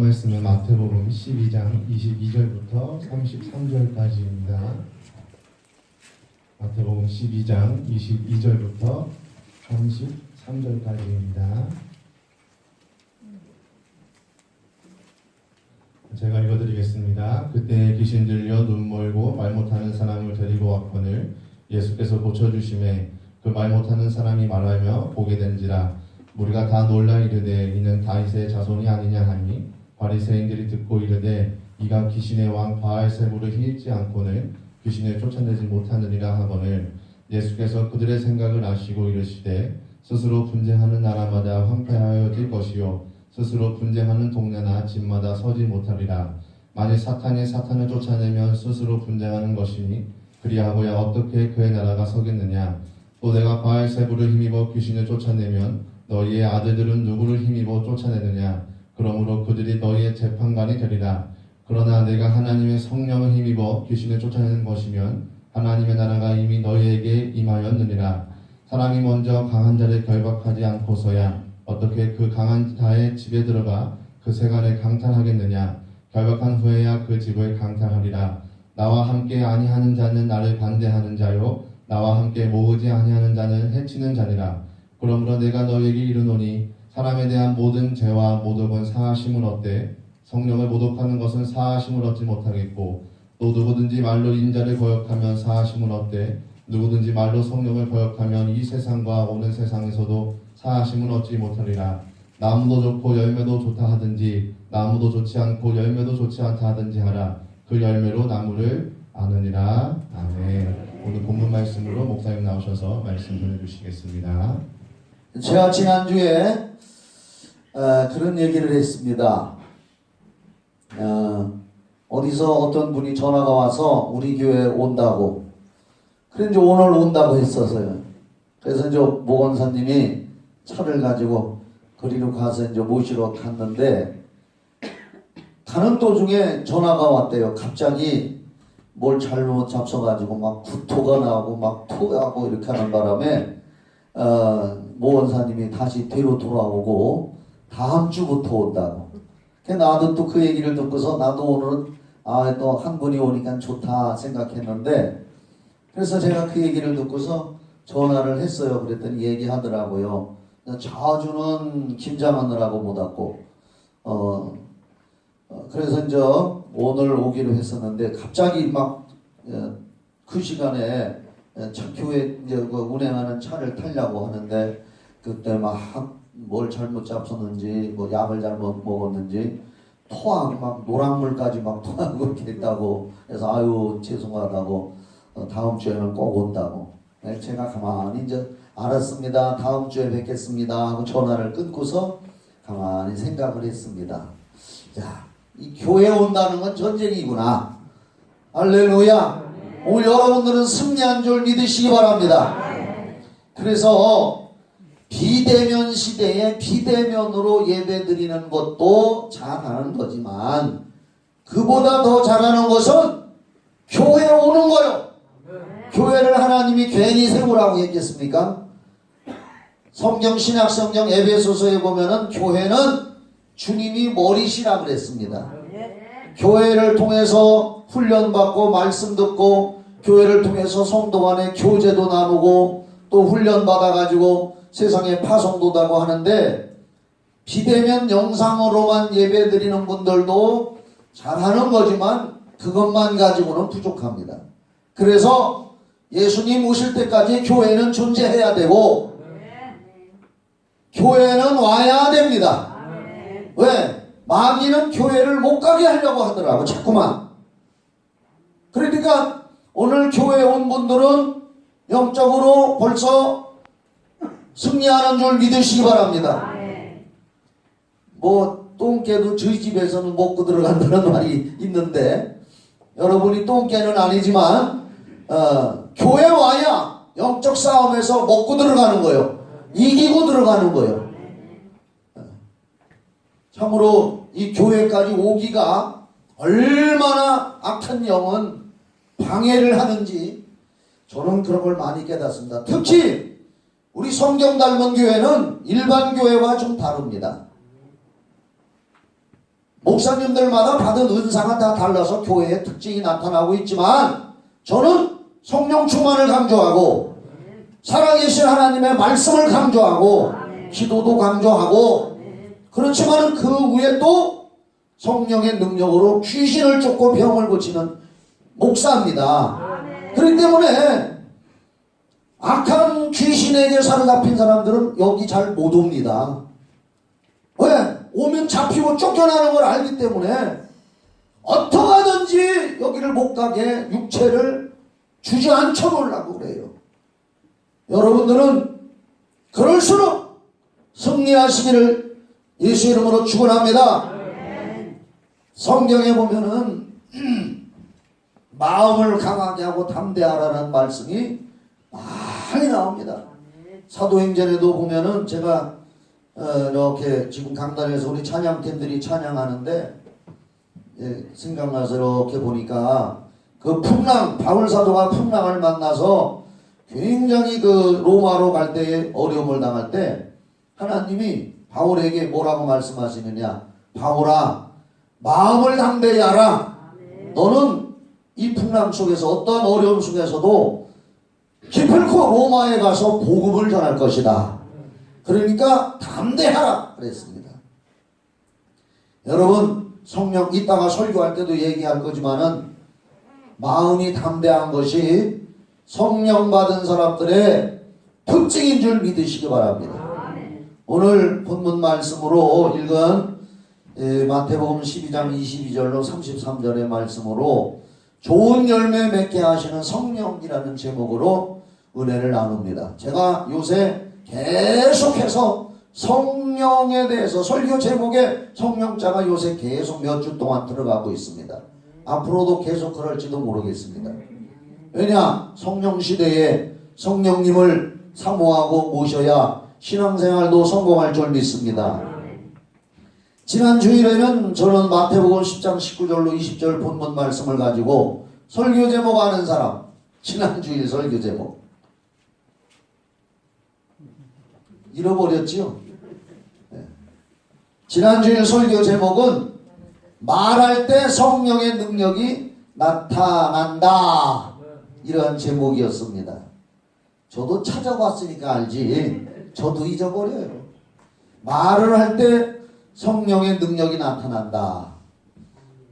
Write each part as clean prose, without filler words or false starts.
말씀은 마태복음 12장 22절부터 33절까지입니다. 마태복음 12장 22절부터 33절까지입니다. 제가 읽어드리겠습니다. 그때 귀신 들려 눈 멀고 말 못하는 사람을 데리고 왔거늘 예수께서 고쳐주심에 그 말 못하는 사람이 말하며 보게 된지라. 우리가 다 놀라 이르되 이는 다윗의 자손이 아니냐 하니 바리새인들이 듣고 이르되 이가 귀신의 왕 바알세불을 힘입지 않고는 귀신을 쫓아내지 못하느니라 하거늘 예수께서 그들의 생각을 아시고 이르시되 스스로 분쟁하는 나라마다 황폐하여질 것이요 스스로 분쟁하는 동네나 집마다 서지 못하리라. 만일 사탄이 사탄을 쫓아내면 스스로 분쟁하는 것이니 그리하고야 어떻게 그의 나라가 서겠느냐. 또 내가 바알세불을 힘입어 귀신을 쫓아내면 너희의 아들들은 누구를 힘입어 쫓아내느냐. 그러므로 그들이 너희의 재판관이 되리라. 그러나 내가 하나님의 성령을 힘입어 귀신을 쫓아내는 것이면 하나님의 나라가 이미 너희에게 임하였느니라. 사람이 먼저 강한 자를 결박하지 않고서야 어떻게 그 강한 자의 집에 들어가 그 세간을 강탈하겠느냐. 결박한 후에야 그 집을 강탈하리라. 나와 함께 아니하는 자는 나를 반대하는 자요 나와 함께 모으지 아니하는 자는 해치는 자니라. 그러므로 내가 너희에게 이르노니 사람에 대한 모든 죄와 모독은 사하심을 얻되 성령을 모독하는 것은 사하심을 얻지 못하겠고 또 누구든지 말로 인자를 거역하면 사하심을 얻되 누구든지 말로 성령을 거역하면 이 세상과 오는 세상에서도 사하심을 얻지 못하리라. 나무도 좋고 열매도 좋다 하든지 나무도 좋지 않고 열매도 좋지 않다 하든지 하라. 그 열매로 나무를 아느니라. 아멘. 오늘 본문 말씀으로 목사님 나오셔서 말씀 전해주시겠습니다. 제가 지난주에 그런 얘기를 했습니다. 어디서 어떤 분이 전화가 와서 우리 교회에 온다고. 그래 이제 오늘 온다고 했었어요. 그래서 이제 모건사님이 차를 가지고 거리로 가서 이제 모시러 갔는데 가는 도중에 전화가 왔대요. 갑자기 뭘 잘못 잡숴가지고 막 구토가 나고 막 토하고 이렇게 하는 바람에 모원사님이 다시 뒤로 돌아오고 다음 주부터 온다고. 나도 또 그 얘기를 듣고서 나도 오늘은 또 한 분이 오니까 좋다 생각했는데 그래서 제가 그 얘기를 듣고서 전화를 했어요. 그랬더니 얘기하더라고요. 자주는 김장하느라고 못 왔고 그래서 이제 오늘 오기로 했었는데 갑자기 막 그 시간에 교회 이제 운행하는 차를 타려고 하는데 그때 막 뭘 잘못 잡섰는지 뭐 약을 잘못 먹었는지 토하고 막 노란물까지 막 토하고 이렇게 했다고. 그래서 아유 죄송하다고 다음 주에는 꼭 온다고. 제가 가만히 이제 알았습니다. 다음 주에 뵙겠습니다 하고 전화를 끊고서 가만히 생각을 했습니다. 자, 이 교회 온다는 건 전쟁이구나. 할렐루야. 오늘 여러분들은 승리한 줄 믿으시기 바랍니다. 그래서 비대면 시대에 비대면으로 예배 드리는 것도 잘하는 거지만 그보다 더 잘하는 것은 교회에 오는 거요. 교회를 하나님이 괜히 세우라고 했겠습니까? 성경 신약성경 에베소서에 보면은 교회는 주님이 머리시라 그랬습니다. 교회를 통해서 훈련받고 말씀 듣고 교회를 통해서 성도 간에 교제도 나누고 또 훈련받아가지고 세상에 파송도 하고 하는데 비대면 영상으로만 예배 드리는 분들도 잘하는 거지만 그것만 가지고는 부족합니다. 그래서 예수님 오실 때까지 교회는 존재해야 되고 교회는 와야 됩니다. 왜? 마귀는 교회를 못 가게 하려고 하더라고 자꾸만. 그러니까 오늘 교회에 온 분들은 영적으로 벌써 승리하는 줄 믿으시기 바랍니다. 뭐 똥개도 저희 집에서는 먹고 들어간다는 말이 있는데 여러분이 똥개는 아니지만 교회 와야 영적 싸움에서 먹고 들어가는 거예요. 이기고 들어가는 거예요. 참으로 이 교회까지 오기가 얼마나 악한 영은 방해를 하는지 저는 그런 걸 많이 깨닫습니다. 특히 우리 성경 닮은 교회는 일반 교회와 좀 다릅니다. 목사님들마다 받은 은사가 다 달라서 교회의 특징이 나타나고 있지만 저는 성령 충만을 강조하고 살아계신 하나님의 말씀을 강조하고 기도도 강조하고 그렇지만 그 위에 또 성령의 능력으로 귀신을 쫓고 병을 고치는 목사입니다. 그렇기 때문에 악한 귀신에게 사로잡힌 사람들은 여기 잘 못 옵니다. 왜? 오면 잡히고 쫓겨나는 걸 알기 때문에 어떻게 하든지 여기를 못 가게 육체를 주저앉혀 놓으려고 그래요. 여러분들은 그럴수록 승리하시기를 예수 이름으로 축원합니다. 성경에 보면은 마음을 강하게 하고 담대하라는 말씀이 많이 나옵니다. 사도행전에도 보면은 제가 이렇게 지금 강단에서 우리 찬양팀들이 찬양하는데 생각나서 이렇게 보니까 그 풍랑, 바울 사도가 풍랑을 만나서 굉장히 그 로마로 갈 때에 어려움을 당할 때 하나님이 바울에게 뭐라고 말씀하시느냐, 바울아 마음을 담대히 하라. 너는 이 풍랑 속에서 어떠한 어려움 속에서도 기필코 로마에 가서 복음을 전할 것이다. 그러니까 담대하라 그랬습니다. 여러분 성령 이따가 설교할 때도 얘기할 거지만은 마음이 담대한 것이 성령 받은 사람들의 특징인 줄 믿으시기 바랍니다. 오늘 본문 말씀으로 읽은 마태복음 12장 22절로 33절의 말씀으로 좋은 열매 맺게 하시는 성령이라는 제목으로 은혜를 나눕니다. 제가 요새 계속해서 성령에 대해서 설교 제목에 성령자가 요새 계속 몇 주 동안 들어가고 있습니다. 앞으로도 계속 그럴지도 모르겠습니다. 왜냐? 성령 시대에 성령님을 사모하고 모셔야 신앙생활도 성공할 줄 믿습니다. 지난 주일에는 저는 마태복음 10장 19절로 20절 본문 말씀을 가지고 설교 제목 아는 사람, 지난 주일 설교 제목 잃어버렸지요? 네. 지난 주일 설교 제목은 말할 때 성령의 능력이 나타난다, 이러한 제목이었습니다. 저도 찾아봤으니까 알지 저도 잊어버려요. 말을 할 때 성령의 능력이 나타난다.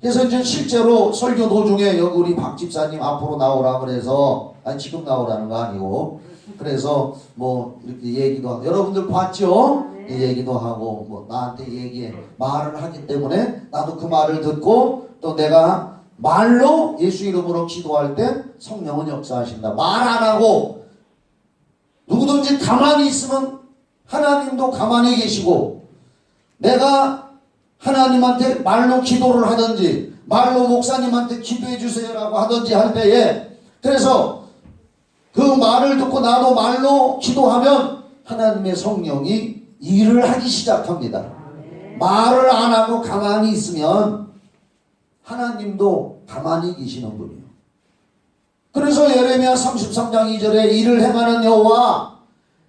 그래서 이제 실제로 설교 도중에 여기 우리 박 집사님 앞으로 나오라 그래서, 아니 지금 나오라는 거 아니고, 그래서 뭐 이렇게 얘기도 하고, 여러분들 봤죠? 얘기도 하고 뭐 나한테 얘기해 말을 하기 때문에 나도 그 말을 듣고 또 내가 말로 예수 이름으로 기도할 때 성령은 역사하신다. 말 안 하고 누구든지 가만히 있으면 하나님도 가만히 계시고, 내가 하나님한테 말로 기도를 하든지 말로 목사님한테 기도해 주세요라고 하든지 할 때에, 그래서 그 말을 듣고 나도 말로 기도하면 하나님의 성령이 일을 하기 시작합니다. 말을 안 하고 가만히 있으면 하나님도 가만히 계시는 분이에요. 그래서 예레미야 33장 2절에 일을 행하는 여호와,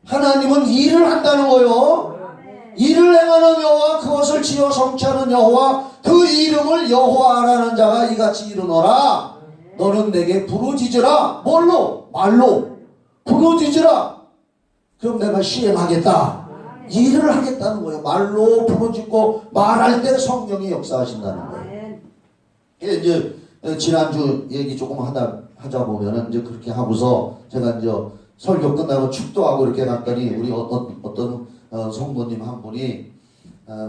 하나님은 일을 한다는 거요. 일을 행하는 여호와, 그것을 지어 성취하는 여호와, 그 이름을 여호와라는 자가 이같이 이르노라. 너는 내게 부르짖으라. 뭘로? 말로 부르짖으라. 그럼 내가 시행하겠다. 일을 하겠다는 거예요. 말로 부르짖고 말할 때 성령이 역사하신다는 거예요. 이제 지난주 얘기 조금 하자 보면은 이제 그렇게 하고서 제가 이제 설교 끝나고 축도하고 이렇게 갔더니 우리 어떤 성도님 한 분이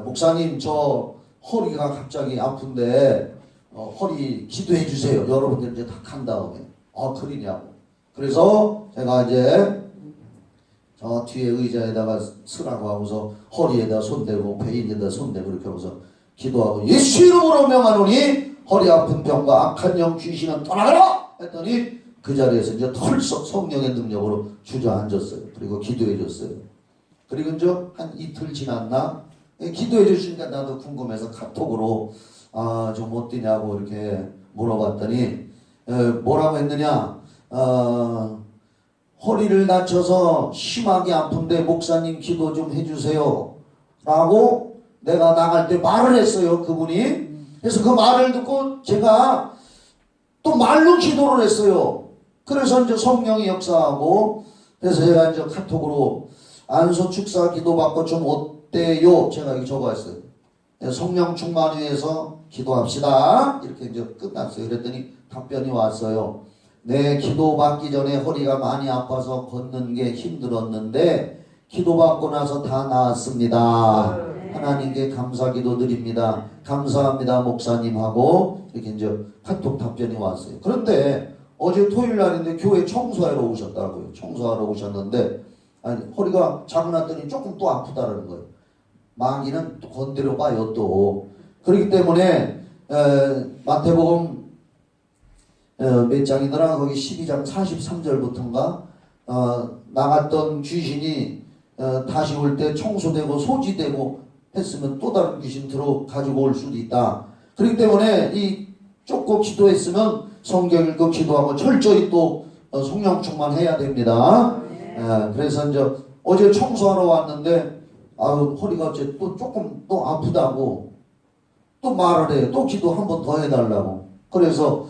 목사님 저 허리가 갑자기 아픈데 허리 기도해 주세요. 여러분들 이제 다 간 다음에 그러냐고. 그래서 제가 이제 저 뒤에 의자에다가 쓰라고 하고서 허리에다 손대고 배인에다 손대고 이렇게 하고서 기도하고 예수 이름으로 명하노니 허리 아픈 병과 악한 영 귀신은 떠나가라 했더니 그 자리에서 이제 털썩 성령의 능력으로 주저앉았어요. 그리고 기도해 줬어요. 그리고 이제 한 이틀 지났나 기도해 주시니까 나도 궁금해서 카톡으로 좀 어떠냐고 이렇게 물어봤더니 뭐라고 했느냐, 허리를 다쳐서 심하게 아픈데 목사님 기도 좀 해주세요 라고 내가 나갈 때 말을 했어요. 그분이 그래서 그 말을 듣고 제가 또 말로 기도를 했어요. 그래서 이제 성령이 역사하고, 그래서 제가 이제 카톡으로 안소 축사 기도받고 좀 어때요? 제가 여기 적어왔어요. 성령 충만 위해서 기도합시다. 이렇게 이제 끝났어요. 그랬더니 답변이 왔어요. 네, 기도받기 전에 허리가 많이 아파서 걷는 게 힘들었는데 기도받고 나서 다 나았습니다. 하나님께 감사기도 드립니다. 감사합니다, 목사님 하고 이렇게 이제 카톡 답변이 왔어요. 그런데 어제 토요일 날인데 교회 청소하러 오셨다고요. 청소하러 오셨는데 아니, 허리가 자고 났더니 조금 또 아프다라는 거예요. 마귀는 또 건드려 봐요 또. 그렇기 때문에 마태복음 몇 장이더라? 거기 12장 43절부터인가 나갔던 귀신이 다시 올 때 청소되고 소지되고 했으면 또 다른 귀신 들어 가지고 올 수도 있다. 그렇기 때문에 이 쫓고 기도했으면 성경 읽고 기도하고 철저히 또 성령 충만해야 됩니다. 그래서 이제 어제 청소하러 왔는데 허리가 어째 또 조금 또 아프다고 또 말을 해요. 또 기도 한 번 더 해달라고. 그래서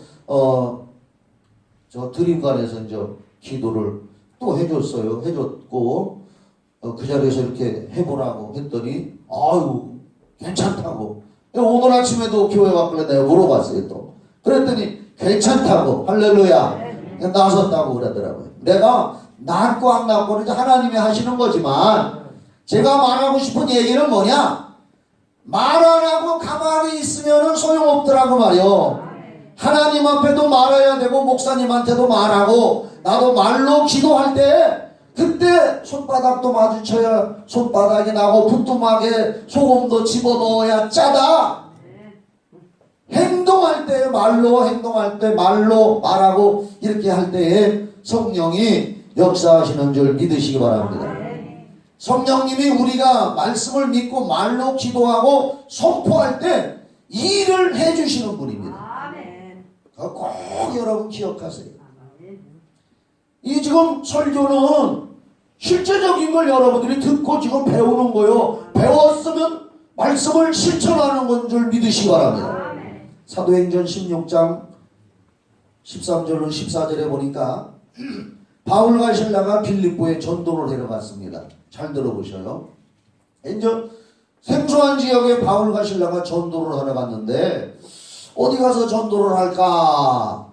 저 드림관에서 이제 기도를 또 해줬어요. 해줬고 그 자리에서 이렇게 해보라고 했더니 아유 괜찮다고. 오늘 아침에도 교회 왔길래 내가 물어봤어요 또. 그랬더니 괜찮다고. 할렐루야. 나섰다고 그러더라고요. 내가 낫고 안 낫고는 하나님이 하시는 거지만 제가 말하고 싶은 얘기는 뭐냐? 말 안 하고 가만히 있으면 소용없더라고 말이요. 하나님 앞에도 말해야 되고 목사님한테도 말하고 나도 말로 기도할 때 그때 손바닥도 마주쳐야 손바닥이 나고 부뚜막에 소금도 집어넣어야 짜다. 행동할 때 말로 행동할 때 말로 말하고 이렇게 할 때에 성령이 역사하시는 줄 믿으시기 바랍니다. 성령님이 우리가 말씀을 믿고 말로 기도하고 선포할 때 일을 해주시는 분입니다. 꼭 여러분 기억하세요. 이 지금 설교는 실제적인 걸 여러분들이 듣고 지금 배우는 거요. 배웠으면 말씀을 실천하는 건 줄 믿으시기 바랍니다. 사도행전 16장 13절로 14절에 보니까 바울과 실라가 빌립보에 전도를 하러 갔습니다. 잘 들어보셔요. 이제 생소한 지역에 바울과 실라가 전도를 하러 갔는데 어디 가서 전도를 할까?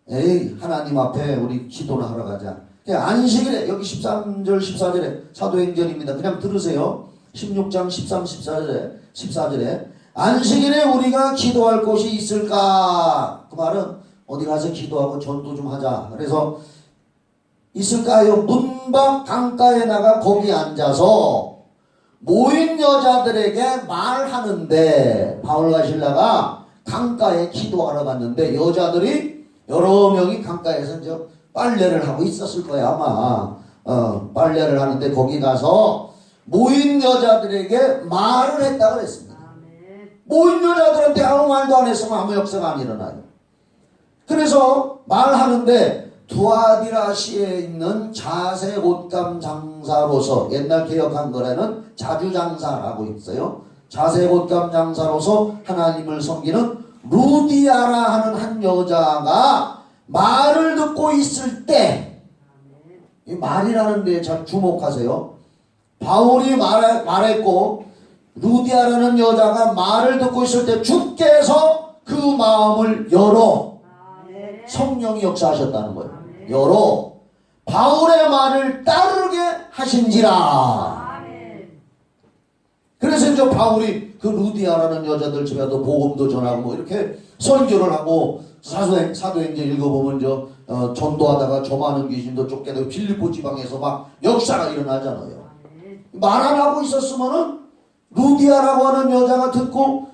에이, 하나님 앞에 우리 기도를 하러 가자. 안식일에, 여기 13절 14절에 사도행전입니다. 그냥 들으세요. 16장 13, 14절에 안식일에 우리가 기도할 곳이 있을까? 그 말은 어디 가서 기도하고 전도 좀 하자. 그래서 있을까요? 문밖 강가에 나가 거기 앉아서 모인 여자들에게 말하는데 바울과 실라가 강가에 기도하러 갔는데 여자들이 여러 명이 강가에서 이제 빨래를 하고 있었을 거야 아마. 빨래를 하는데 거기 가서 모인 여자들에게 말을 했다 그랬습니다. 모인 여자들한테 아무 말도 안 했으면 아무 역사가 안 일어나요. 그래서 말하는데 두아디라시에 있는 자색 옷감 장사로서 옛날 개혁 한글에는 자주장사라고 있어요. 자색 옷감 장사로서 하나님을 섬기는 루디아라 하는 한 여자가 말을 듣고 있을 때 이 말이라는 데에 잘 주목하세요. 바울이 말했고 루디아라는 여자가 말을 듣고 있을 때 주께서 그 마음을 열어 성령이 역사하셨다는 거예요. 열어 바울의 말을 따르게 하신지라. 그래서 이제 바울이 그 루디아라는 여자들 집에도 복음도 전하고 뭐 이렇게 설교를 하고 사도행전 읽어보면 전도하다가 저 많은 귀신도 쫓겨내고 빌립보 지방에서 막 역사가 일어나잖아요. 말 안 하고 있었으면은 루디아라고 하는 여자가 듣고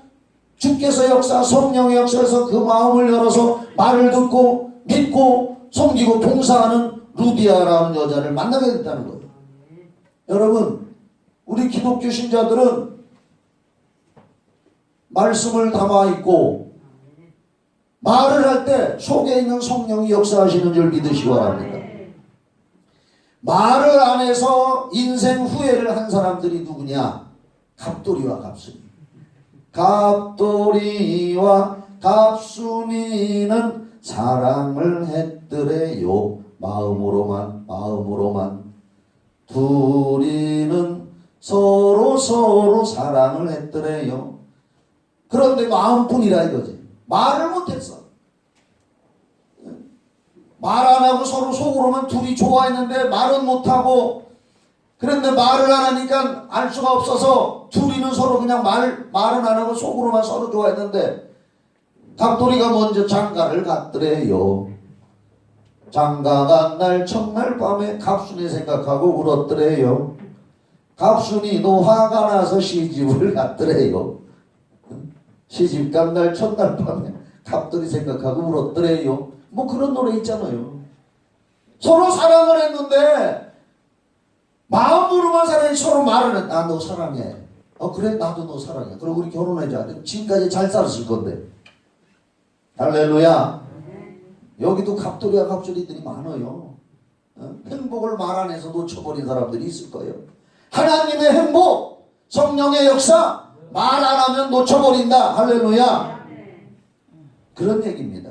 주께서 역사 성령의 역사에서 그 마음을 열어서 말을 듣고 믿고 섬기고 봉사하는 루디아라는 여자를 만나게 됐다는 거예요. 여러분 우리 기독교 신자들은 말씀을 담아 있고 말을 할 때 속에 있는 성령이 역사하시는 줄 믿으시기 바랍니다. 말을 안 해서 인생 후회를 한 사람들이 누구냐? 갑돌이와 갑순이. 갑돌이와 갑순이는 사랑을 했더래요. 마음으로만 둘이는 서로 사랑을 했더래요. 그런데 마음뿐이라 이거지. 말을 못했어. 말 안 하고 서로 속으로만 둘이 좋아했는데 말은 못하고, 그런데 말을 안 하니까 알 수가 없어서 둘이는 서로 그냥 말은 안 하고 속으로만 서로 좋아했는데, 갑돌이가 먼저 장가를 갔더래요. 장가 간 날 첫날 밤에 갑순이 생각하고 울었더래요. 갑순이도 화가 나서 시집을 갔더래요. 시집 간 날 첫날 밤에 갑돌이 생각하고 울었더래요. 뭐 그런 노래 있잖아요. 서로 사랑을 했는데 마음으로만 사랑해. 서로 말을 해. 나 너 사랑해. 그래 나도 너 사랑해. 그리고 우리 결혼하자. 지금까지 잘 살았을 건데. 할렐루야. 여기도 갑돌이와 갑돌이들이 많아요. 행복을 말 안에서 놓쳐버린 사람들이 있을 거예요. 하나님의 행복, 성령의 역사, 말 안 하면 놓쳐버린다. 할렐루야. 그런 얘기입니다.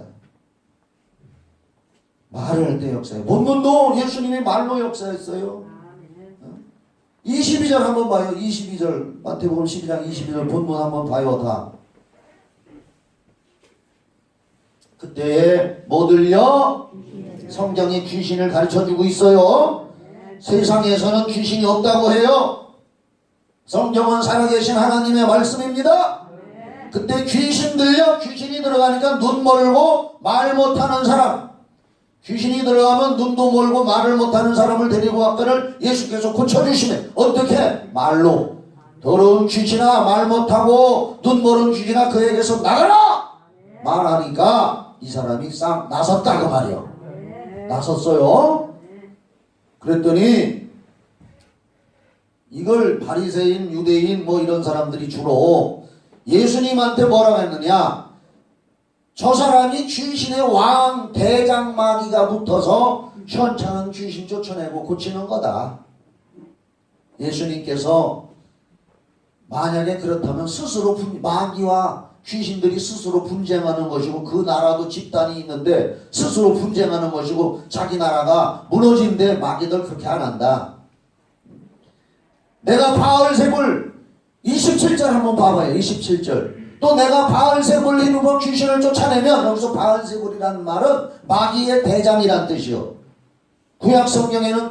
말을 할 때 역사예요. 본문도 예수님이 말로 역사했어요. 22절 한번 봐요. 22절 마태복음 12장 22절 본문 한번 봐요. 다. 그때에 뭐 들려? 성경이 귀신을 가르쳐주고 있어요. 세상에서는 귀신이 없다고 해요. 성경은 살아계신 하나님의 말씀입니다. 그때 귀신 들려? 귀신이 들어가니까 눈 멀고 말 못하는 사람, 귀신이 들어가면 눈도 멀고 말을 못하는 사람을 데리고 왔거늘 예수께서 고쳐주시면 어떻게? 말로. 더러운 귀신아, 말 못하고 눈 멀은 귀신아, 그에게서 나가라! 말하니까 이 사람이 싹 나섰다 그 말이요. 나섰어요. 그랬더니 이걸 바리새인, 유대인 뭐 이런 사람들이 주로 예수님한테 뭐라고 했느냐? 저 사람이 귀신의 왕 대장 마귀가 붙어서 현창은 귀신 쫓아내고 고치는 거다. 예수님께서 만약에 그렇다면 스스로 마귀와 귀신들이 스스로 분쟁하는 것이고, 그 나라도 집단이 있는데 스스로 분쟁하는 것이고, 자기 나라가 무너지는데 마귀들 그렇게 안 한다. 내가 바알세불 27절 한번 봐봐요. 27절. 또 내가 바알세불 힘으로 귀신을 쫓아내면, 여기서 바알세불이라는 말은 마귀의 대장이란 뜻이요. 구약 성경에는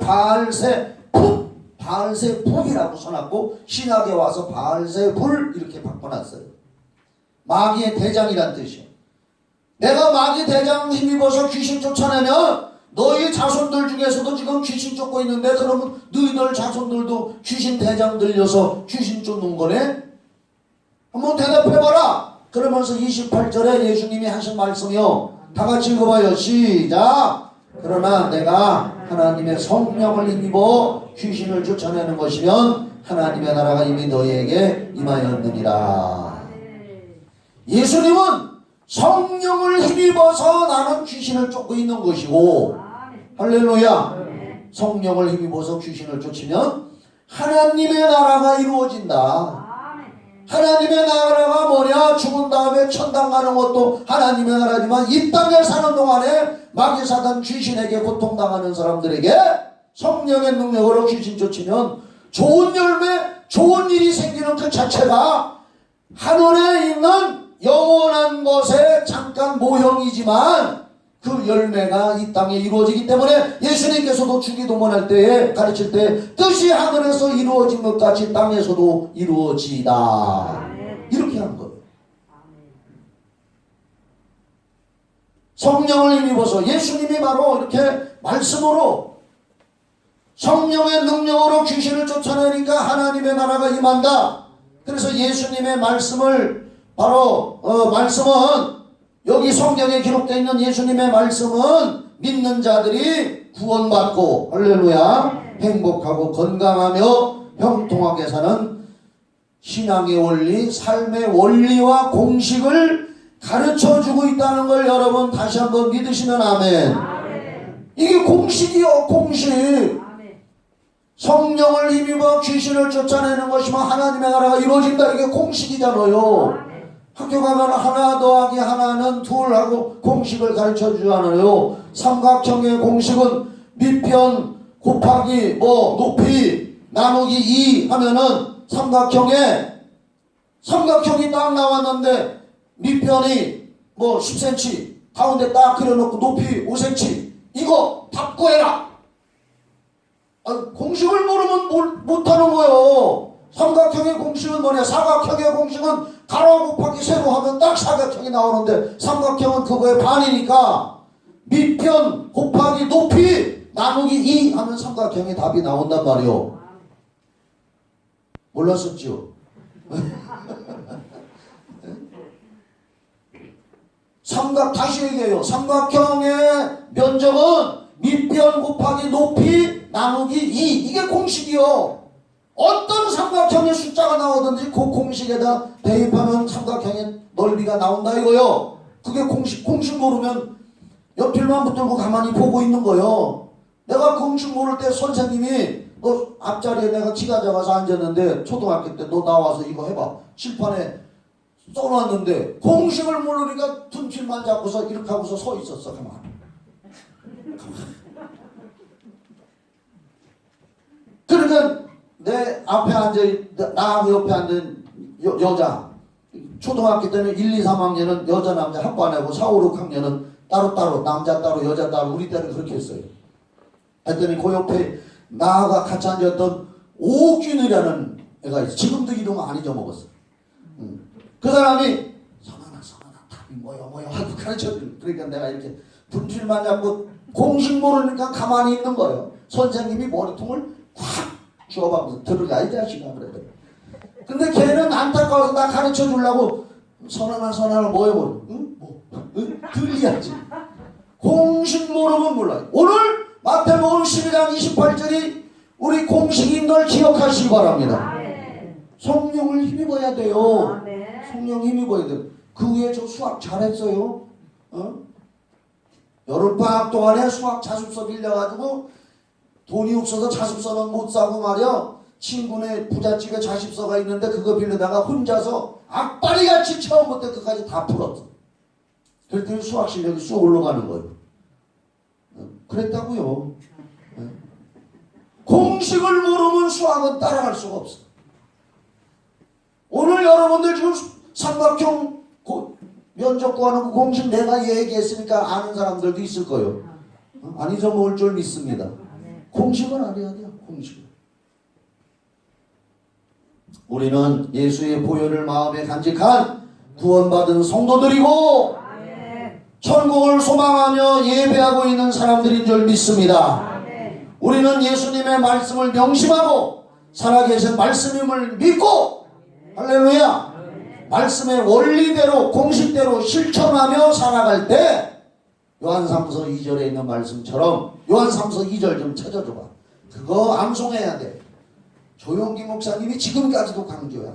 바알세북이라고 써놨고, 신약에 와서 바알세불 이렇게 바꿔놨어요. 마귀의 대장이란 뜻이요. 내가 마귀 대장 힘입어서 귀신 쫓아내면 너희 자손들 중에서도 지금 귀신 쫓고 있는데, 그러면 너희들 자손들도 귀신 대장 들려서 귀신 쫓는 거네? 한번 대답해봐라. 그러면서 28절에 예수님이 하신 말씀이요. 다 같이 읽어봐요. 시작. 그러나 내가 하나님의 성령을 힘입어 귀신을 쫓아내는 것이면 하나님의 나라가 이미 너희에게 임하였느니라. 예수님은 성령을 힘입어서 나는 귀신을 쫓고 있는 것이고, 할렐루야. 성령을 힘입어서 귀신을 쫓으면 하나님의 나라가 이루어진다. 하나님의 나라가 뭐냐? 죽은 다음에 천당 가는 것도 하나님의 나라지만, 이 땅에 사는 동안에 마귀 사단 귀신에게 고통당하는 사람들에게 성령의 능력으로 귀신 쫓으면 좋은 열매, 좋은 일이 생기는 그 자체가 하늘에 있는 영원한 것의 잠깐 모형이지만 그 열매가 이 땅에 이루어지기 때문에, 예수님께서도 주기도문할 때에 가르칠 때 뜻이 하늘에서 이루어진 것 같이 땅에서도 이루어지다, 이렇게 한 거예요. 성령을 힘입어서 예수님이 바로 이렇게 말씀으로 성령의 능력으로 귀신을 쫓아내니까 하나님의 나라가 임한다. 그래서 예수님의 말씀을 바로 말씀은, 여기 성경에 기록되어 있는 예수님의 말씀은 믿는 자들이 구원받고, 할렐루야, 행복하고 건강하며 형통하게 사는 신앙의 원리, 삶의 원리와 공식을 가르쳐주고 있다는 걸 여러분 다시 한번 믿으시면 아멘. 이게 공식이요, 공식. 성령을 힘입어 귀신을 쫓아내는 것이면 하나님의 나라가 이루어진다. 이게 공식이잖아요. 학교 가면 하나 더하기 하나는 둘하고 공식을 가르쳐 주잖아요. 삼각형의 공식은 밑편 곱하기 높이 나누기 2 하면은 삼각형이 딱 나왔는데 밑편이 10cm 가운데 딱 그려놓고 높이 5cm 이거 답 구해라. 공식을 모르면 못하는 거예요. 삼각형의 공식은 뭐냐? 사각형의 공식은 가로 곱하기 세로 하면 딱 사각형이 나오는데 삼각형은 그거의 반이니까 밑편 곱하기 높이 나누기 2 하면 삼각형의 답이 나온단 말이요. 몰랐었죠? 다시 얘기해요. 삼각형의 면적은 밑변 곱하기 높이 나누기 2 이게 공식이요. 어떤 삼각형의 숫자가 나오든지 그 공식에다 대입하면 삼각형의 넓이가 나온다 이거요. 그게 공식 모르면 옆길만 붙들고 가만히 보고 있는 거요. 내가 공식 모를 때 선생님이 너 앞자리에 내가 키가 작아서 앉았는데 초등학교 때 너 나와서 이거 해봐. 칠판에 써놨는데 공식을 모르니까 둔필만 잡고서 이렇게 하고서 서 있었어. 가만히. 그러니까 내 앞에 나 옆에 앉은 여자 초등학교 때는 1, 2, 3학년은 여자 남자 학부 안 하고 4, 5, 6학년은 따로따로 남자 따로 여자 따로 우리 때는 그렇게 했어요. 했더니 그 옆에 나가 같이 앉았던 오균이라는 애가 있어. 지금도 이름 안 잊어먹었어. 그 사람이 선아나 답이 뭐야 하고 가르쳐줘. 그러니까 내가 이렇게 분필만 잡고 공식 모르니까 가만히 있는 거예요. 선생님이 머리통을 확 쥐어박아서 들어가 이 자식아 그래도. 근데 걔는 안타까워서 나 가르쳐 주려고 선아나 뭐야 들리야지. 공식 모르면 몰라요. 오늘 마태복음 12장 28절이 우리 공식인 걸 기억하시기 바랍니다. 성령을 힘입어야 돼요. 성령 힘입어야 돼요. 그 후에 저 수학 잘했어요. 여름방학 동안에 수학 자습서 빌려가지고 돈이 없어서 자습서는 못 사고 말이야. 친구네 부잣집에 자습서가 있는데 그거 빌려다가 혼자서 악바리같이 처음부터 끝까지 다 풀었어. 그랬더니 수학 실력이 쑥 올라가는 거예요. 그랬다고요. 공식을 모르면 수학은 따라갈 수가 없어. 오늘 여러분들 지금 삼각형 면적 구하는 그 공식 내가 얘기했으니까 아는 사람들도 있을 거예요. 안 잊어먹을 줄 믿습니다. 공식은 알아야 돼요. 공식은. 우리는 예수의 보혈을 마음에 간직한 구원받은 성도들이고 천국을 소망하며 예배하고 있는 사람들인 줄 믿습니다. 우리는 예수님의 말씀을 명심하고 살아계신 말씀임을 믿고 할렐루야 말씀의 원리대로 공식대로 실천하며 살아갈 때 요한삼서 2절에 있는 말씀처럼 요한삼서 2절 좀 찾아줘봐. 그거 암송해야 돼. 조용기 목사님이 지금까지도 강조야.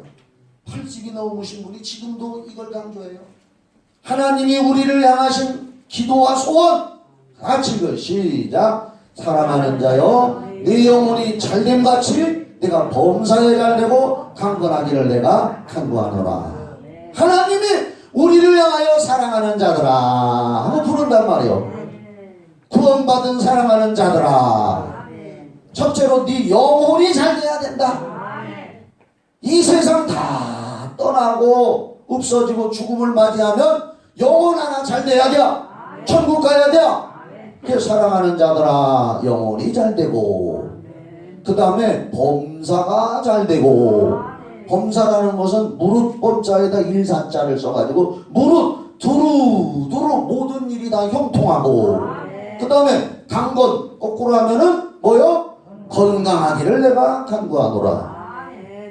80이 넘으신 분이 지금도 이걸 강조해요. 하나님이 우리를 향하신 기도와 소원 같이 그 시작. 사랑하는 자여 내 영혼이 잘됨같이 내가 범사에 잘되고 강건하기를 내가 간구하노라. 하나님이 우리를 향하여 사랑하는 자들아 하고 부른단 말이요. 구원받은 사랑하는 자들아. 첫째로 네 영혼이 잘 돼야 된다. 이 세상 다 떠나고 없어지고 죽음을 맞이하면 영혼 하나 잘 돼야 돼. 천국 가야 돼. 그 사랑하는 자들아 영혼이 잘 되고 그 다음에 범사가 잘 되고 범사라는 것은 무릇 법자에다 일사자를 써가지고 무릇 두루두루 모든 일이 다 형통하고 그 다음에 강건 거꾸로 하면은 뭐요? 건강하기를 내가 간구하노라.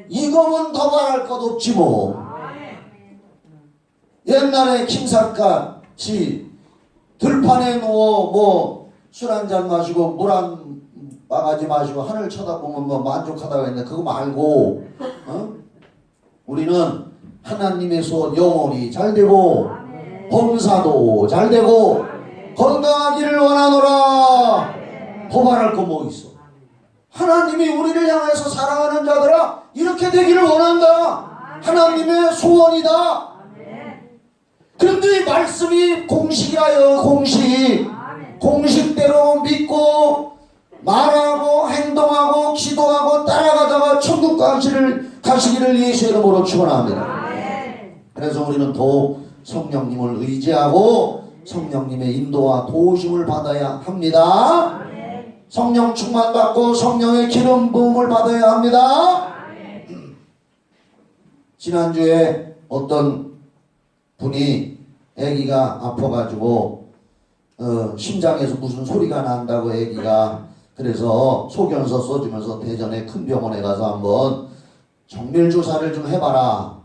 이거는 더 말할 것 없지 뭐. 옛날에 킹사같이 들판에 누워 술 한잔 마시고 물 한 바가지 마시고 하늘 쳐다보면 만족하다고 했는데 그거 말고 우리는 하나님의 소원 영혼이 잘 되고 범사도 잘 되고 건강하기를 원하노라. 더 말할 거 뭐 있어? 하나님이 우리를 향해서 사랑하는 자들아 이렇게 되기를 원한다. 하나님의 소원이다. 그런데 이 말씀이 공식이라요. 공식대로 믿고 말하고 행동하고 기도하고 따라가다가 천국 가시기를 예수의 이름으로 축원합니다. 그래서 우리는 더욱 성령님을 의지하고 성령님의 인도와 도우심을 받아야 합니다. 성령 충만 받고 성령의 기름 부음을 받아야 합니다. 지난주에 어떤 분이 아기가 아파가지고 심장에서 무슨 소리가 난다고 아기가 그래서 소견서 써주면서 대전에 큰 병원에 가서 한번 정밀조사를 좀 해봐라.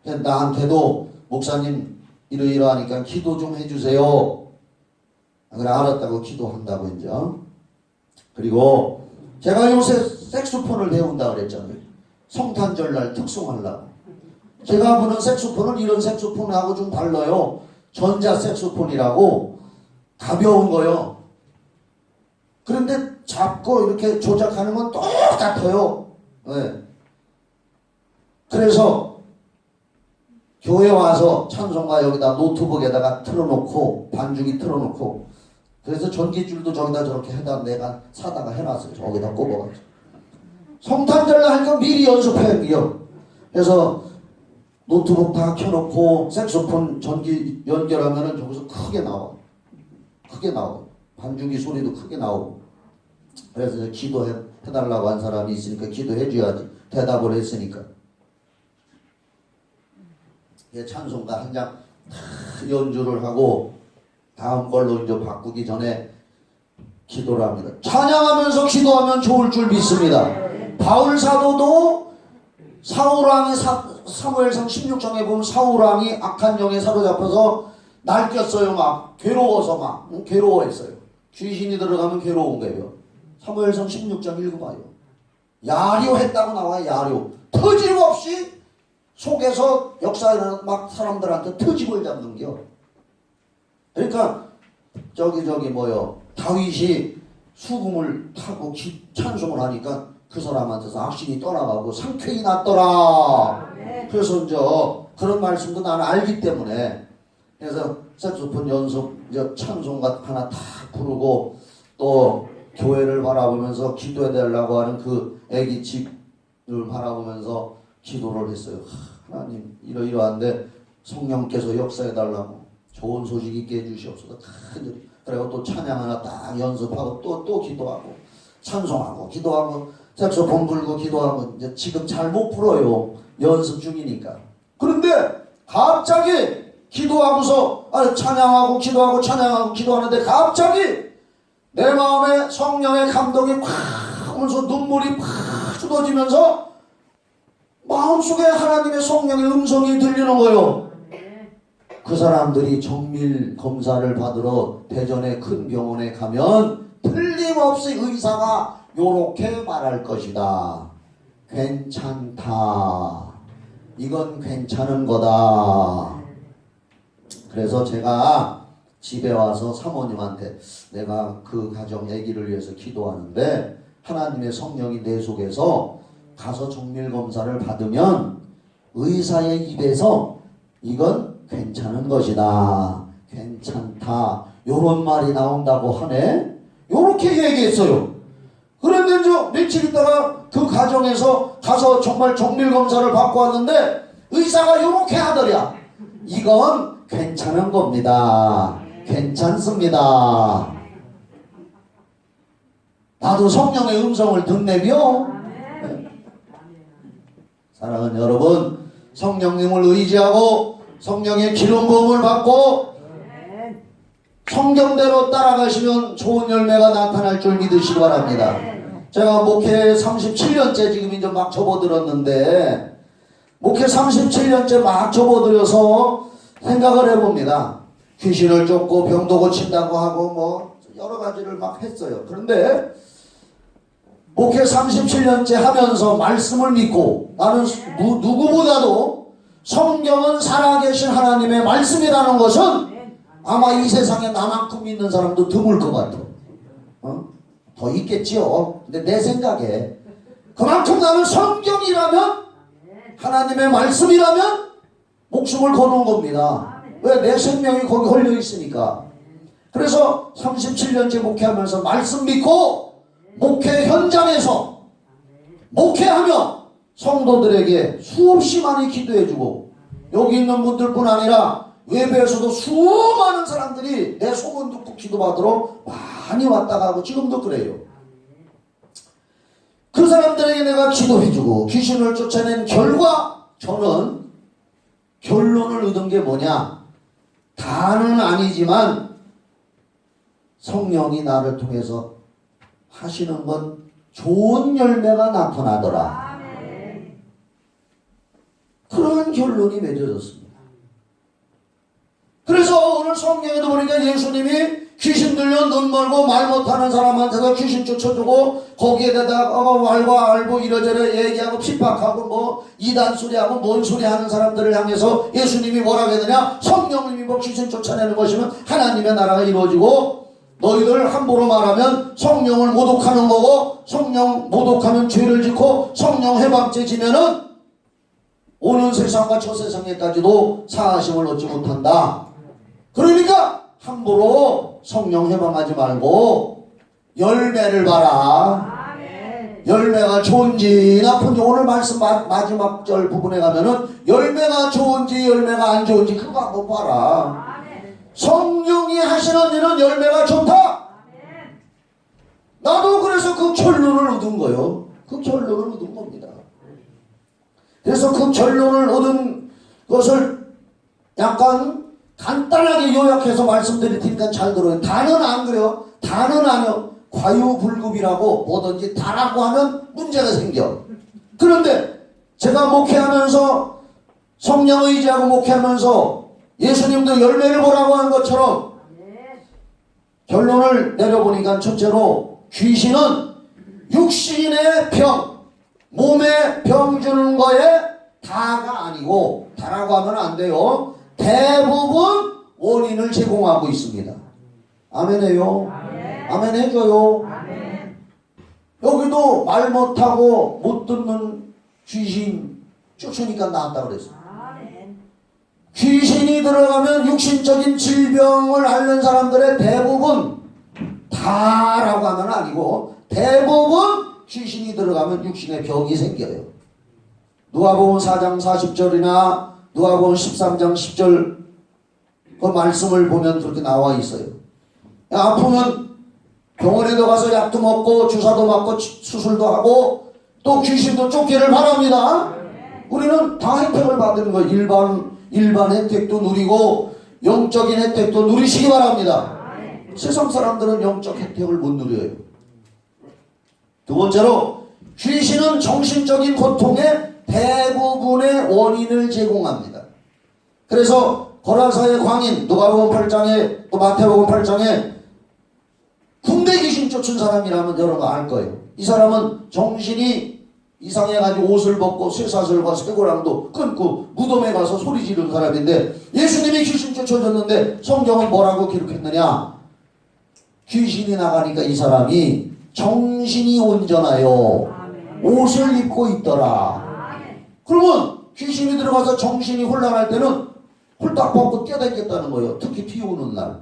나한테도 목사님 이러이러하니까 기도 좀 해주세요. 그래 알았다고 기도한다고 이제. 그리고 제가 요새 색소폰을 배운다 그랬잖아요. 성탄절날 특송하려고. 제가 부는 색소폰은 이런 색소폰하고 좀 달라요. 전자 색소폰이라고 가벼운 거요. 그런데 잡고 이렇게 조작하는 건 똑같아요. 네. 그래서 교회 와서 찬송가 여기다 노트북에다가 틀어놓고 반주기 틀어놓고 그래서 전기줄도 저기다 저렇게 해다 내가 사다가 해놨어요. 저기다 꼽아가지고 성탄절날 하니까 미리 연습해요. 그래서 노트북 다 켜놓고 색소폰 전기 연결하면은 저기서 크게 나와. 반주기 소리도 크게 나오고. 그래서 기도해달라고 한 사람이 있으니까 기도해줘야지. 대답을 했으니까. 찬송가 한 장 연주를 하고 다음 걸로 이제 바꾸기 전에 기도를 합니다. 찬양하면서 기도하면 좋을 줄 믿습니다. 바울 사도도 사울왕이 사무엘상 16장에 보면 사울왕이 악한 영에 사로잡혀서 날뛰었어요. 막 괴로워서 막 괴로워했어요. 귀신이 들어가면 괴로운 거예요. 사무엘상 16장 읽어봐요. 야료했다고 나와요. 야료. 터짐없이 속에서 역사에 막 사람들한테 터집을 잡는겨. 그러니까 다윗이 수금을 타고 찬송을 하니까 그 사람한테서 악신이 떠나가고 상쾌히 났더라. 그래서 이제 그런 말씀도 나는 알기 때문에 그래서 색소폰 연습 찬송가 하나 다 부르고 또 교회를 바라보면서 기도해달라고 하는 그 애기 집을 바라보면서 기도를 했어요. 하나님 이러이러한데 성령께서 역사해달라고 좋은 소식 있게 해주시옵소서. 그리고 또 찬양 하나 딱 연습하고 또 기도하고 찬송하고 기도하고 색소폰 불고 기도하고 이제 지금 잘 못 불어요. 연습 중이니까. 그런데 갑자기 기도하고서 찬양하고 기도하고 찬양하고 기도하는데 갑자기 내 마음에 성령의 감동이 팍 오면서 눈물이 팍 쏟아지면서 마음속에 하나님의 성령의 음성이 들리는 거예요. 그 사람들이 정밀 검사를 받으러 대전의 큰 병원에 가면 틀림없이 의사가 요렇게 말할 것이다. 괜찮다. 이건 괜찮은 거다. 그래서 제가 집에 와서 사모님한테 내가 그 가정 아기를 위해서 기도하는데 하나님의 성령이 내 속에서 가서 정밀검사를 받으면 의사의 입에서 이건 괜찮은 것이다. 괜찮다. 요런 말이 나온다고 하네. 요렇게 얘기했어요. 그런데 이제 며칠 있다가 그 가정에서 가서 정말 정밀검사를 받고 왔는데 의사가 요렇게 하더랴. 이건 괜찮은 겁니다. 괜찮습니다. 나도 성령의 음성을 듣네요. 사랑하는 여러분, 성령님을 의지하고 성령의 기름 부음을 받고 성경대로 따라가시면 좋은 열매가 나타날 줄 믿으시기 바랍니다. 제가 목회 37년째 지금 이제 막 접어들었는데 목회 37년째 막 접어들여서 생각을 해봅니다. 귀신을 쫓고 병도 고친다고 하고 뭐 여러 가지를 막 했어요. 그런데 목회 37년째 하면서 말씀을 믿고 나는 누구보다도 성경은 살아계신 하나님의 말씀이라는 것은 아마 이 세상에 나만큼 믿는 사람도 드물 것 같아. 더 있겠지요. 근데 내 생각에 그만큼 나는 성경이라면 하나님의 말씀이라면 목숨을 거는 겁니다. 왜? 내 생명이 거기 걸려 있으니까. 그래서 37년째 목회하면서 말씀 믿고 목회 현장에서 목회하며 성도들에게 수없이 많이 기도해주고 여기 있는 분들뿐 아니라 외부에서도 수많은 사람들이 내 소문 듣고 기도받으러 많이 왔다 가고 지금도 그래요. 그 사람들에게 내가 기도해주고 귀신을 쫓아낸 결과 저는 결론을 얻은 게 뭐냐? 다는 아니지만 성령이 나를 통해서 하시는 건 좋은 열매가 나타나더라. 그런 결론이 맺어졌습니다. 그래서 오늘 성경에도 보니까 예수님이 귀신 들려 눈 멀고 말 못하는 사람한테도 귀신 쫓아주고 거기에다가 말과 알고 이러저러 얘기하고 핍박하고 뭐 이단 소리하고 뭔 소리 하는 사람들을 향해서 예수님이 뭐라고 했느냐? 성령님이 뭐 귀신 쫓아내는 것이면 하나님의 나라가 이루어지고 너희들 함부로 말하면 성령을 모독하는 거고 성령 모독하면 죄를 짓고 성령 해방죄 지면은 오는 세상과 저 세상에까지도 사하심을 얻지 못한다. 그러니까 함부로 성령 해방하지 말고 열매를 봐라. 열매가 좋은지 나쁜지 오늘 말씀 마지막 절 부분에 가면은 열매가 좋은지 열매가 안 좋은지 그거 한번 봐라. 성령이 하시는 일은 열매가 좋다. 나도 그래서 그 결론을 얻은 거예요. 그 결론을 얻은 겁니다. 그래서 그 결론을 얻은 것을 약간 간단하게 요약해서 말씀드릴 테니까 잘 들어요. 다는 안 그래요. 다는 아니요. 과유불급이라고 뭐든지 다라고 하면 문제가 생겨. 그런데 제가 목회하면서 성령 의지하고 목회하면서 예수님도 열매를 보라고 하는 것처럼 결론을 내려보니까 첫째로 귀신은 육신의 병, 몸에 병 주는 거에 다가 아니고 다라고 하면 안 돼요. 대부분 원인을 제공하고 있습니다. 아멘해요. 아멘 해줘요. 여기도 말 못하고 못 듣는 귀신 쫓으니까 나왔다 그랬어요. 귀신이 들어가면 육신적인 질병을 앓는 사람들의 대부분 다라고 하면 아니고 대부분 귀신이 들어가면 육신의 병이 생겨요. 누가복음 4장 40절이나 누가복음 13장 10절 그 말씀을 보면 그렇게 나와 있어요. 아프면 병원에도 가서 약도 먹고 주사도 맞고 수술도 하고 또 귀신도 쫓기를 바랍니다. 우리는 다 혜택을 받는 거예요. 일반 혜택도 누리고 영적인 혜택도 누리시기 바랍니다. 세상 사람들은 영적 혜택을 못 누려요. 두 번째로 귀신은 정신적인 고통의 대부분의 원인을 제공합니다. 그래서 고라사의 광인 누가복음 8장에 또 마태복음 8장에 군대 귀신 쫓은 사람이라면 여러분 알 거예요. 이 사람은 정신이 이상해가지고 옷을 벗고 쇠사슬과 쇠고랑도 끊고 무덤에 가서 소리 지르는 사람인데 예수님이 귀신 쫓아줬는데 성경은 뭐라고 기록했느냐? 귀신이 나가니까 이 사람이 정신이 온전하여 옷을 입고 있더라. 그러면 귀신이 들어가서 정신이 혼란할 때는 홀딱 벗고 뛰어다니겠다는 거예요. 특히 비 오는 날.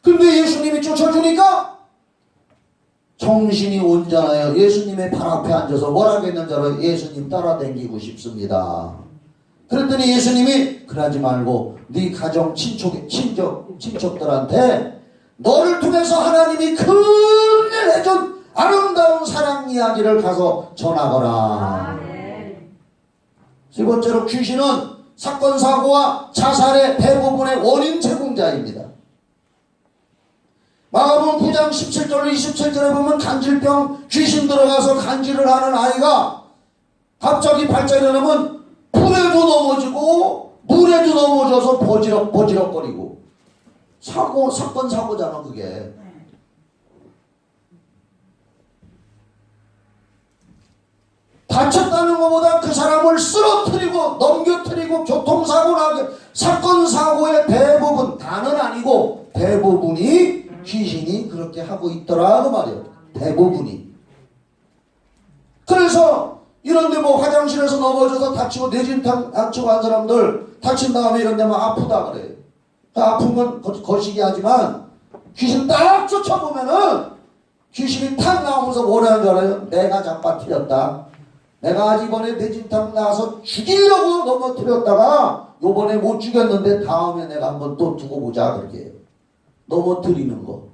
근데 예수님이 쫓아주니까 정신이 온전하여 예수님의 발 앞에 앉아서 뭐라고 했는지 알아요? 예수님 따라다니고 싶습니다. 그랬더니 예수님이 그러지 말고 네 가정 친척들한테 너를 통해서 하나님이 큰일 해준 아름다운 사랑 이야기를 가서 전하거라. 세 번째로 귀신은 사건 사고와 자살의 대부분의 원인 제공자입니다. 마가복음 9장 17절로 27절에 보면 간질병 귀신 들어가서 간질을 하는 아이가 갑자기 발작이 일어나면 불에도 넘어지고 물에도 넘어져서 버지럭거리고 사건 사고잖아 그게. 다쳤다는 것보다 그 사람을 쓰러뜨리고 넘겨뜨리고 교통사고 나게 사건 사고의 대부분 다는 아니고 대부분이 귀신이 그렇게 하고 있더라 그 말이에요. 대부분이. 그래서 이런데 뭐 화장실에서 넘어져서 다치고 뇌진탕 다치고 한 사람들 다친 다음에 이런 데만 아프다 그래요. 아픈 건 거시기 하지만 귀신 딱 쫓아보면은 귀신이 탁 나오면서 뭐라는 줄 알아요? 내가 잡아뜨렸다. 내가 이번에 뇌진탕 나와서 죽이려고 넘어뜨렸다가 요번에 못 죽였는데 다음에 내가 한번 또 두고 보자 그렇게 해요. 넘어뜨리는 거.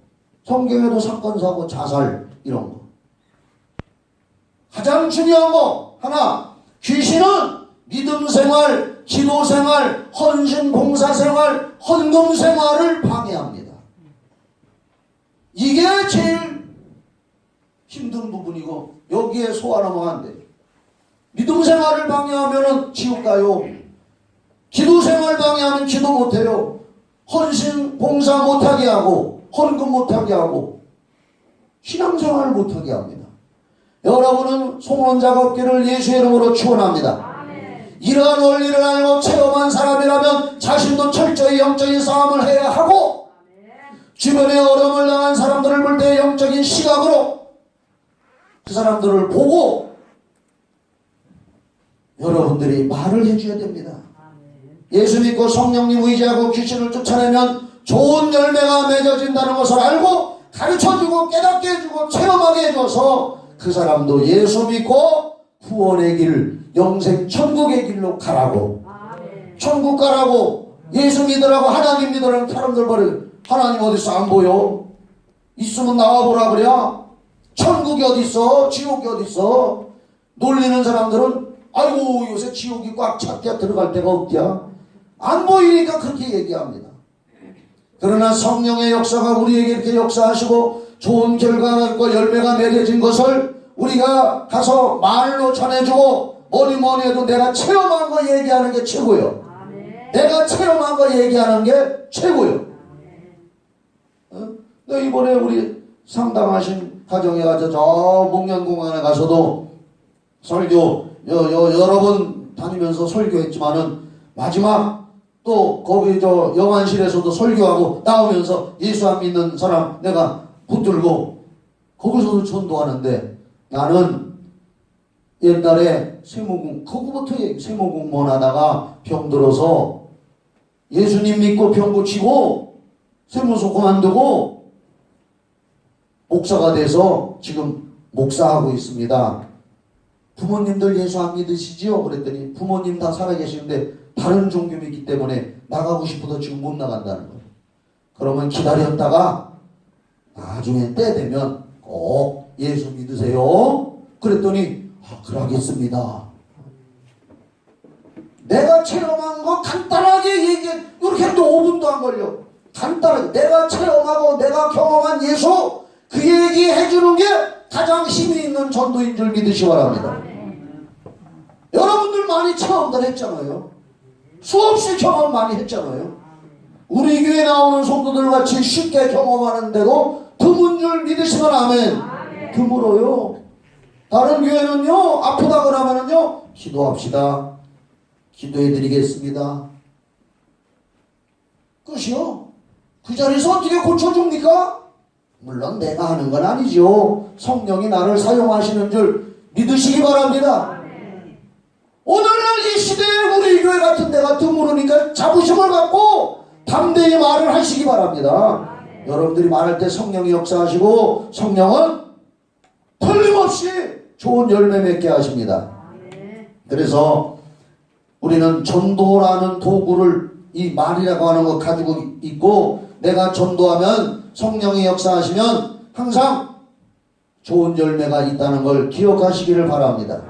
성경에도 사건, 사고, 자살 이런 거. 가장 중요한 거 하나, 귀신은 믿음 생활, 기도 생활, 헌신 봉사 생활, 헌금 생활을 방해합니다. 이게 제일 힘든 부분이고 여기에 소화하면 안 돼요. 믿음 생활을 방해하면 지옥 가요. 기도 생활 방해하면 기도 못해요. 헌신 봉사 못하게 하고 헌금 못하게 하고 신앙생활을 못하게 합니다. 여러분은 송원자가 없기를 예수의 이름으로 축원합니다. 이러한 원리를 알고 체험한 사람이라면 자신도 철저히 영적인 싸움을 해야 하고 주변에 어려움을 당한 사람들을 볼 때 영적인 시각으로 그 사람들을 보고 여러분들이 말을 해줘야 됩니다. 예수 믿고 성령님 의지하고 귀신을 쫓아내면 좋은 열매가 맺어진다는 것을 알고 가르쳐주고 깨닫게 해주고 체험하게 해줘서 그 사람도 예수 믿고 구원의 길, 영생 천국의 길로 가라고. 천국 가라고. 예수 믿으라고 하나님 믿으라고 사람들 버려. 하나님 어디서 안 보여? 있으면 나와보라 그래. 천국이 어딨어? 지옥이 어딨어? 놀리는 사람들은 아이고 요새 지옥이 꽉 찼대 들어갈 데가 없디야. 안 보이니까 그렇게 얘기합니다. 그러나 성령의 역사가 우리에게 이렇게 역사하시고 좋은 결과가 열매가 맺어진 것을 우리가 가서 말로 전해주고 뭐니 해도 내가 체험한 거 얘기하는 게 최고요. 내가 체험한 거 얘기하는 게 최고요. 이번에 우리 상담하신 가정에 가서 저 목련공원에 가서도 설교 여러 번 다니면서 설교했지만은 마지막 또 거기 저 영안실에서도 설교하고 나오면서 예수 안 믿는 사람 내가 붙들고 거기서도 전도하는데 나는 옛날에 거기부터 세무공무원 하다가 병들어서 예수님 믿고 병 고치고 세무서 그만두고 목사가 돼서 지금 목사하고 있습니다. 부모님들 예수 안 믿으시지요? 그랬더니 부모님 다 살아계시는데 다른 종교 믿기 때문에 나가고 싶어도 지금 못 나간다는 거예요. 그러면 기다렸다가 나중에 때 되면 꼭 예수 믿으세요. 그랬더니 그러겠습니다. 내가 체험한 거 간단하게 얘기해. 이렇게 해도 5분도 안 걸려. 간단하게 내가 체험하고 내가 경험한 예수 그 얘기 해주는 게 가장 힘이 있는 전도인 줄 믿으시 바랍니다. 여러분들 많이 체험들 했잖아요. 수없이 경험 많이 했잖아요. 우리 교회 나오는 성도들 같이 쉽게 경험하는데도 드문 줄 믿으시면 아멘. 드물어요. 다른 교회는요 아프다 그러면은요 기도합시다. 기도해드리겠습니다. 끝이요. 그 자리에서 어떻게 고쳐줍니까? 물론 내가 하는 건 아니죠. 성령이 나를 사용하시는 줄 믿으시기 바랍니다. 오늘날 이 시대에 우리 교회 같은 데가 드물으니까 자부심을 갖고 담대히 말을 하시기 바랍니다. 여러분들이 말할 때 성령이 역사하시고 성령은 틀림없이 좋은 열매 맺게 하십니다. 그래서 우리는 전도라는 도구를 이 말이라고 하는 거 가지고 있고 내가 전도하면 성령이 역사하시면 항상 좋은 열매가 있다는 걸 기억하시기를 바랍니다.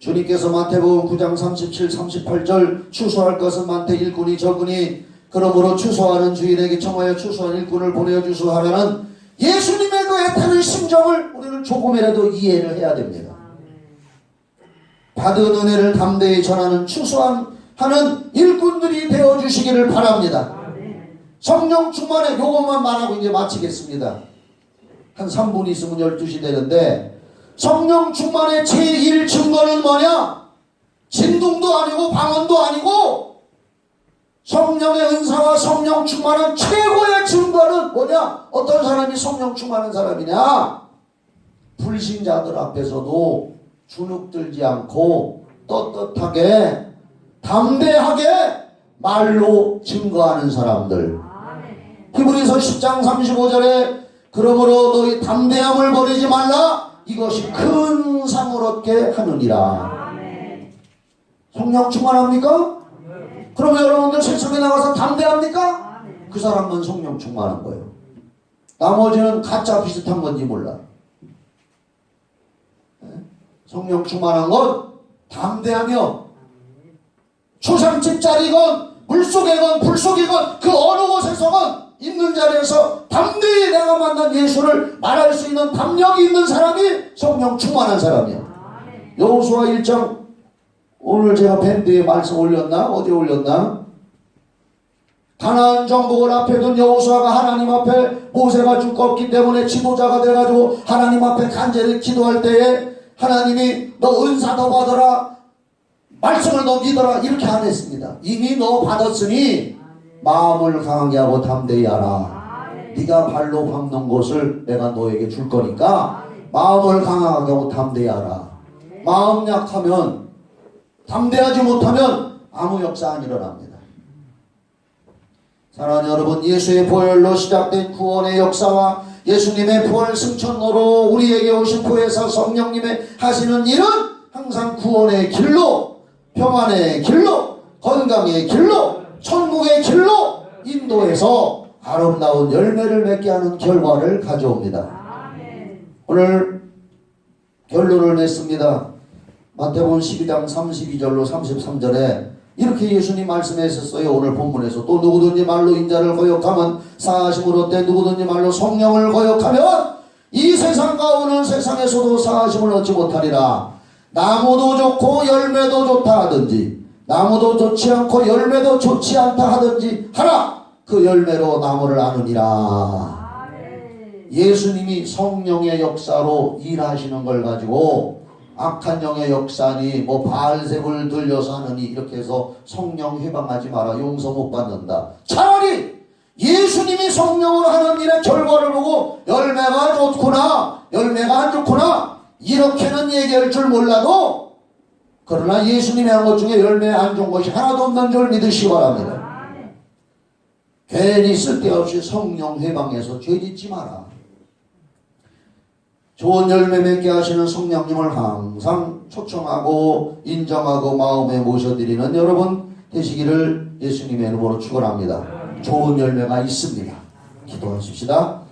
주님께서 마태복음 9장 37, 38절 추수할 것은 많되 일꾼이 적으니 그러므로 추수하는 주인에게 청하여 추수한 일꾼을 보내주소 하라는 예수님의 그 애타는 심정을 우리는 조금이라도 이해를 해야 됩니다. 받은 은혜를 담대히 전하는 추수하는 일꾼들이 되어주시기를 바랍니다. 성령 충만에 요것만 말하고 이제 마치겠습니다. 한 3분 있으면 12시 되는데 성령 충만의 제1 증거는 뭐냐? 진동도 아니고 방언도 아니고 성령의 은사와 성령 충만은 최고의 증거 증거는 뭐냐? 어떤 사람이 성령 충만한 사람이냐? 불신자들 앞에서도 주눅들지 않고 떳떳하게 담대하게 말로 증거하는 사람들. 히브리서 10장 35절에 그러므로 너희 담대함을 버리지 말라. 이것이 큰 상을 얻게 하느니라. 성령 충만합니까? 그러면 여러분들 세상에 나가서 담대합니까? 그 사람만 성령 충만한 거예요. 나머지는 가짜 비슷한 건지 몰라. 성령 충만한 건 담대하며 초상집자리건 물속이건 불속이건 그 어느 곳에서건 있는 자리에서 담대히 내가 만난 예수를 말할 수 있는 담력이 있는 사람이 성령 충만한 사람이야. 여호수아 1장 오늘 제가 밴드에 말씀 올렸나? 어디 올렸나? 가나안 정복을 앞에 둔 여호수아가 하나님 앞에 모세가 죽고 없기 때문에 지도자가 돼가지고 하나님 앞에 간절히 기도할 때에 하나님이 너 은사 더 받아라, 말씀을 너 믿어라, 이렇게 안 했습니다. 이미 너 받았으니 마음을 강하게 하고 담대히 하라. 네가 발로 밟는 곳을 내가 너에게 줄 거니까 마음을 강하게 하고 담대히 하라. 마음 약하면, 담대하지 못하면 아무 역사 안 일어납니다. 사랑하는 여러분, 예수의 보혈로 시작된 구원의 역사와 예수님의 부활 승천으로 우리에게 오신 후에서 성령님의 하시는 일은 항상 구원의 길로, 평안의 길로, 건강의 길로, 천국의 길로 인도해서 아름다운 열매를 맺게 하는 결과를 가져옵니다. 오늘 결론을 냈습니다. 마태복음 12장 32절로 33절에 이렇게 예수님 말씀하셨어요. 오늘 본문에서 또 누구든지 말로 인자를 거역하면 사하심을 얻되 누구든지 말로 성령을 거역하면 이 세상과 오는 세상에서도 사하심을 얻지 못하리라. 나무도 좋고 열매도 좋다 하든지 나무도 좋지 않고 열매도 좋지 않다 하든지 하라. 그 열매로 나무를 아느니라. 예수님이 성령의 역사로 일하시는 걸 가지고 악한 영의 역사니 뭐 바알셉을 들려서 하느니 이렇게 해서 성령 해방하지 마라, 용서 못 받는다. 차라리 예수님이 성령으로 하는 일의 결과를 보고 열매가 좋구나, 열매가 안 좋구나 이렇게는 얘기할 줄 몰라도, 그러나 예수님이 하는 것 중에 열매 안 좋은 것이 하나도 없는 줄 믿으시기 바랍니다. 괜히 쓸데없이 성령 해방해서 죄짓지 마라. 좋은 열매 맺게 하시는 성령님을 항상 초청하고 인정하고 마음에 모셔드리는 여러분 되시기를 예수님의 이름으로 축원합니다. 좋은 열매가 있습니다. 기도하십시다.